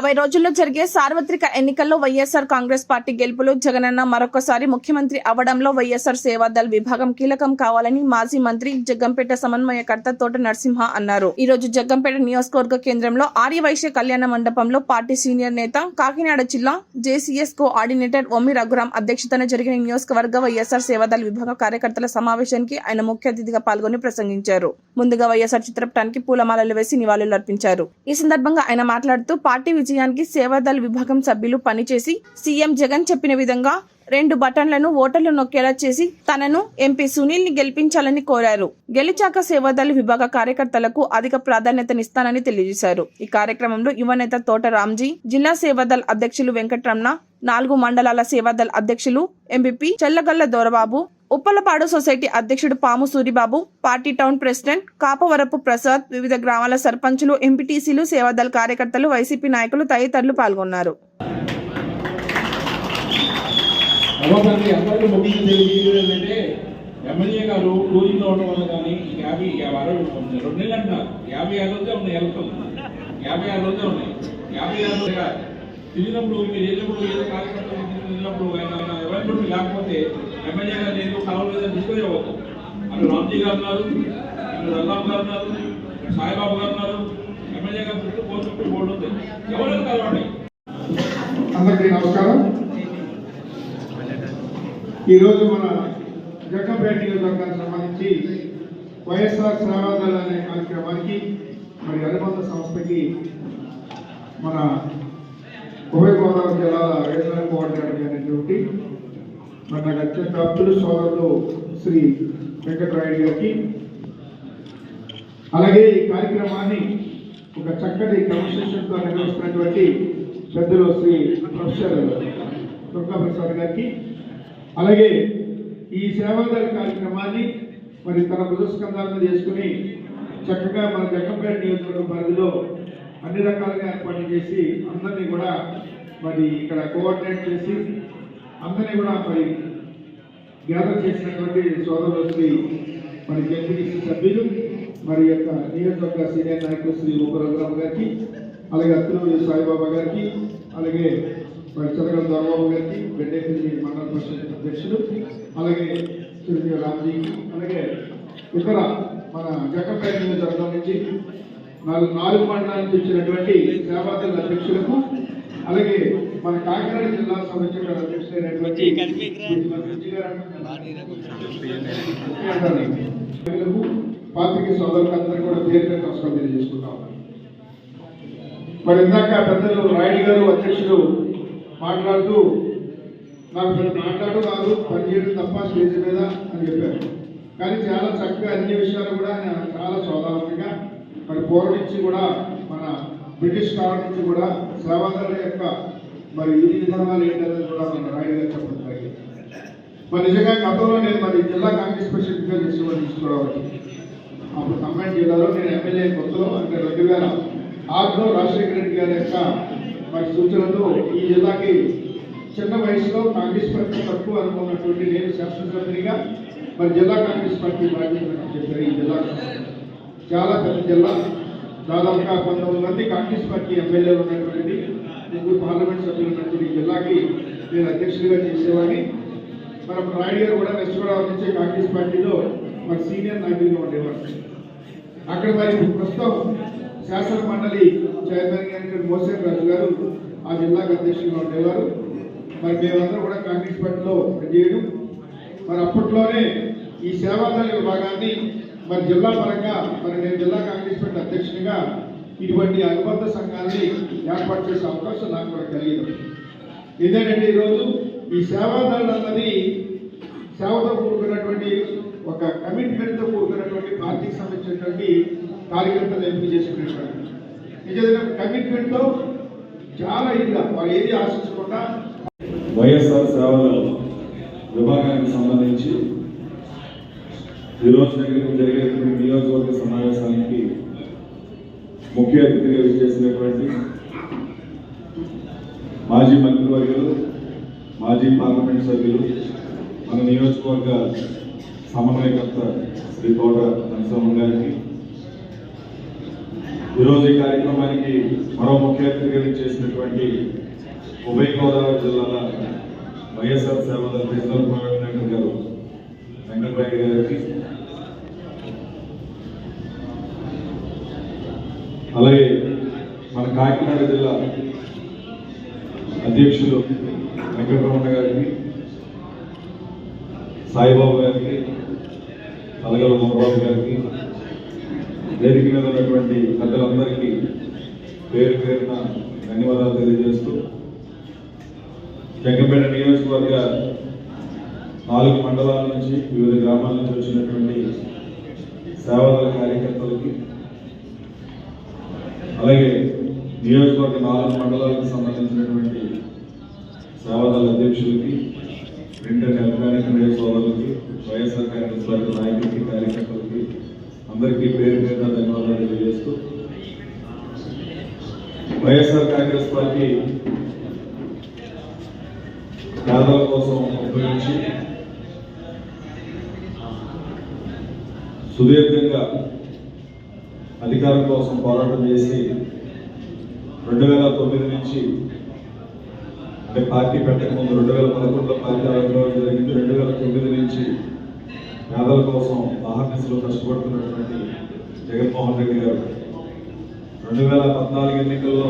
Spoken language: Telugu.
50 రోజుల్లో జరిగే సార్వత్రిక ఎన్నికల్లో వైఎస్ఆర్ కాంగ్రెస్ పార్టీ గెలుపులో జగనన్న మరొకసారి ముఖ్యమంత్రి అవడంలో వైఎస్ఆర్ సేవాదళ్ విభాగం కీలకం కావాలని మాజీ మంత్రి జగ్గంపేట సమన్వయకర్త తోట నరసింహ అన్నారు. ఈ రోజు జగ్గంపేట నియోజకవర్గ కేంద్రంలో ఆర్యవైశ్య కళ్యాణ మండపంలో పార్టీ సీనియర్ నేత, కాకినాడ జిల్లా జేసీఎస్ కోఆర్డినేటర్ ఒమ్మి రఘురాం అధ్యక్షతన జరిగిన నియోజకవర్గ వైఎస్ఆర్ సేవాదళ్ విభాగ కార్యకర్తల సమావేశానికి ఆయన ముఖ్య అతిథిగా పాల్గొని ప్రసంగించారు. ముందుగా వైఎస్ఆర్ చిత్రపటానికి పూలమాలలు వేసి నివాళులర్పించారు. ఈ సందర్భంగా ఆయన మాట్లాడుతూ పార్టీ విజయానికి సేవాదళ్ విభాగం సభ్యులు పనిచేసి సీఎం జగన్ చెప్పిన విధంగా 2 బటన్లను ఓటర్లు నొక్కేలా చేసి తనను ఎంపీ సునీల్ ని గెలిపించాలని కోరారు. గెలిచాక సేవాదళ్ విభాగ కార్యకర్తలకు అధిక ప్రాధాన్యతనిస్తానని తెలియజేశారు. ఈ కార్యక్రమంలో యువనేత తోట రామ్జీ, జిల్లా సేవాదళ్ అధ్యక్షులు వెంకటరమణ, 4 మండలాల సేవాదళ్ అధ్యక్షులు ఎంపీపీ చెల్లగల్ల దొరబాబు, ఉప్పలపాడు సొసైటీ అధ్యక్షుడు పాము Suribabu, party town president Kapavarapu Prasad, వివిధ గ్రామాల సర్పంచులు, ఎంపీటీసీలు, సేవాదళ్ కార్యకర్తలు, వైసీపీ నాయకులు తదితరులు పాల్గొన్నారు. ఎమ్మెల్యే గారు టూరింగ్లో ఉండడం వల్ల కానీ 2 నెలలు అంటున్నారు. 56 రోజులే ఉన్నాయి ఎలక్షన్, 56 రోజులే ఉన్నాయి. 56 రోజులుగా తిరిగినప్పుడు మీరు వెళ్ళినప్పుడు ఏదో కార్యకర్తలు వెళ్ళినప్పుడు ఆయన అవైలబిలిటీ లేకపోతే ఎమ్మెల్యే గారు ఏదో కలవలేదని డిస్కస్ అవ్వదు. అటు రామ్జీ గారు ఉన్నారు, ఇటు రఘురామ్ గారు ఉన్నారు, సాయిబాబు గారు ఉన్నారు. ఎమ్మెల్యే గారు చుట్టూ 450 బోర్డు ఉంది. ఎవరైనా కలవండి. అందరికీ నమస్కారం. ఈరోజు మన జగ్గంపేట నియోజకవర్గానికి సంబంధించి వైఎస్ఆర్ సేవాదళ్ అనే కార్యక్రమానికి మరి అనుబంధ సంస్థకి మన ఉభయ గోదావరి జిల్లాల రీజనల్ కోఆర్డినేటర్ అయినటువంటి మన నాకు అత్యంత ఆప్తులు సోదరులు శ్రీ వెంకటరాయుడు గారికి, అలాగే ఈ కార్యక్రమాన్ని ఒక చక్కటి క్రమశిక్షణతో నిర్వహిస్తున్నటువంటి పెద్దలు శ్రీ ప్రొఫెసర్ దుర్గా ప్రసాద్ గారికి, అలాగే ఈ సేవాదళ కార్యక్రమాన్ని మరి తన భుజస్కంధాలను చేసుకుని చక్కగా మన జగ్గంపేట నియోజకవర్గ పరిధిలో అన్ని రకాలుగా ఏర్పాటు చేసి అందరినీ కూడా మరి ఇక్కడ కోఆర్డినేట్ చేసి అందరినీ కూడా మరి గ్యాదర్ చేసినటువంటి సోదరులు శ్రీ మరి జడ్పీటీసీ సభ్యులు, మరి యొక్క నియోజకవర్గ సీనియర్ నాయకులు శ్రీ రఘురామ్ గారికి, అలాగే అత్తులూరి సాయిబాబా గారికి, అలాగే మరి చెల్లగల్ల దొరబాబు గారికి, బెడ్డేపల్లి మండల పరిషత్ అధ్యక్షులు, అలాగే శ్రీ రామ్జీకి, అలాగే ఇతర మన జగ్గంపేట నియోజకవర్గం నుంచి 4 మండలాల నుంచి వచ్చినటువంటి సేవాదళ అధ్యక్షులకు, అలాగే మన కాకినాడ జిల్లా సంరక్షణ అధ్యక్షులైనటువంటి పాత్రికేయ సోదరులకు అందరికీ కూడా పేరు నమస్కారం తెలియజేసుకుంటాం. మరి ఇందాక పెద్దలు రాయుడు గారు అధ్యక్షులు మాట్లాడుతూ నాకు మాట్లాడడం కాదు, పనిచేయడం తప్ప స్టేజ్ మీద అని చెప్పారు. కానీ చాలా చక్కగా అన్ని విషయాలు కూడా ఆయన చాలా సోదాహరణంగా మరి పూర్వం నుంచి కూడా మన బ్రిటిష్ కాలం నుంచి కూడా సేవాదళ యొక్క మరి విధి విధానాలు ఏంటనేది కూడా మన రాయుడు గారు చెప్పడం జరిగింది. మరి నిజంగా గతంలో నేను మరి జిల్లా కాంగ్రెస్ ప్రెసిడెంట్గా చేసేవాడిని తీసుకోవడానికి, అప్పుడు ఖమ్మం జిల్లాలో నేను ఎమ్మెల్యే కొత్తలో అంటే 2006లో రాజశేఖర రెడ్డి గారి యొక్క మరి సూచనతో ఈ జిల్లాకి చిన్న వయసులో కాంగ్రెస్ పార్టీ తక్కువ అనుకున్నటువంటి నేను శాసనసభ్యునిగా మరి జిల్లా కాంగ్రెస్ పార్టీ బాధ్యతలు చెప్పారు. ఈ జిల్లా చాలా పెద్ద జిల్లా, దాదాపుగా 19 మంది కాంగ్రెస్ పార్టీ ఎమ్మెల్యేలు ఉన్నటువంటి, 3 పార్లమెంట్ సభ్యులు ఉన్నటువంటి ఈ జిల్లాకి నేను అధ్యక్షుడిగా చేసేవాడిని. మరి రాయుడు గారు కూడా వెస్ట్ గోదావరి నుంచి కాంగ్రెస్ పార్టీలో మరి సీనియర్ నాయకులుగా ఉండేవారు. అక్కడ మరి ప్రస్తుతం శాసన మండలి చైర్మన్ గారు మోసేన్ రాజు గారు ఆ జిల్లాకు అధ్యక్షులుగా ఉండేవారు. మరి మేమందరం కూడా కాంగ్రెస్ పార్టీలో పనిచేయడం, మరి అప్పట్లోనే ఈ సేవాదళ విభాగాన్ని మరి జిల్లా పరంగా మరి నేను జిల్లా కాంగ్రెస్ పార్టీ అధ్యక్షునిగా ఇటువంటి అనుబంధ సంఘాన్ని ఏర్పాటు చేసే అవకాశం నాకు కూడా కలిగింది. ఏంటంటే ఈరోజు ఈ సేవాదళ అన్నది సేవతో కూడుకున్నటువంటి ఒక కమిట్మెంట్తో కూడుకున్నటువంటి పార్టీకి సంబంధించినటువంటి కార్యకర్తలు ఎంపిక చేసుకునేటువంటి నిజంగా కమిట్మెంట్తో చాలా ఇదిగా వారు ఏది ఆశించకుండా వైఎస్ఆర్ సేవల విభాగానికి సంబంధించి ఈరోజు జరిగే నియోజకవర్గ సమావేశానికి ముఖ్య అతిథిగా విచ్చేసినటువంటి మాజీ మంత్రివర్యులు, మాజీ పార్లమెంట్ సభ్యులు, మన నియోజకవర్గ సమన్వయకర్త శ్రీ తోట నరసింహ గారికి, ఈరోజు ఈ కార్యక్రమానికి మరో ముఖ్య అతిథిగా చేసినటువంటి ఉభయ గోదావరి జిల్లాల వైఎస్ఆర్ సేవల రీజనల్ కోఆర్డినేటర్ గారు వెంకటరాయ గారికి, అలాగే మన కాకినాడ జిల్లా అధ్యక్షులు వెంకటరమణ గారికి, సాయిబాబు గారికి, అలగల మోహబాబు గారికి, వేదిక మీద ఉన్నటువంటి పెద్దలందరికీ పేరు పేరున ధన్యవాదాలు తెలియజేస్తూ, జగ్గంపేట నియోజకవర్గ 4 మండలాల నుంచి వివిధ గ్రామాల నుంచి వచ్చినటువంటి సేవాదళ కార్యకర్తలకి, అలాగే నియోజకవర్గ 4 మండలాలకు సంబంధించినటువంటి సేవాదళ అధ్యక్షులకి, ప్రింట్ అండ్ ఎలక్ట్రానిక్ మీడియా సోదరులకి, వైఎస్ఆర్ కాంగ్రెస్ పార్టీ నాయకులకి, కార్యకర్తలకి అందరికీ పేరు పేరున ధన్యవాదాలు తెలియజేస్తూ, వైఎస్ఆర్ కాంగ్రెస్ పార్టీ పేదల కోసం ఉపయోగించి సుదీర్ఘంగా అధికారం కోసం పోరాటం చేసి 2009 నుంచి, అంటే పార్టీ పెట్టక ముందు 2011లో పార్టీ ఆవిర్భావం జరిగింది. 2009 నుంచి పేదల కోసం ఆహర్నిశలు కష్టపడుతున్నటువంటి జగన్మోహన్ రెడ్డి గారు 2014 ఎన్నికల్లో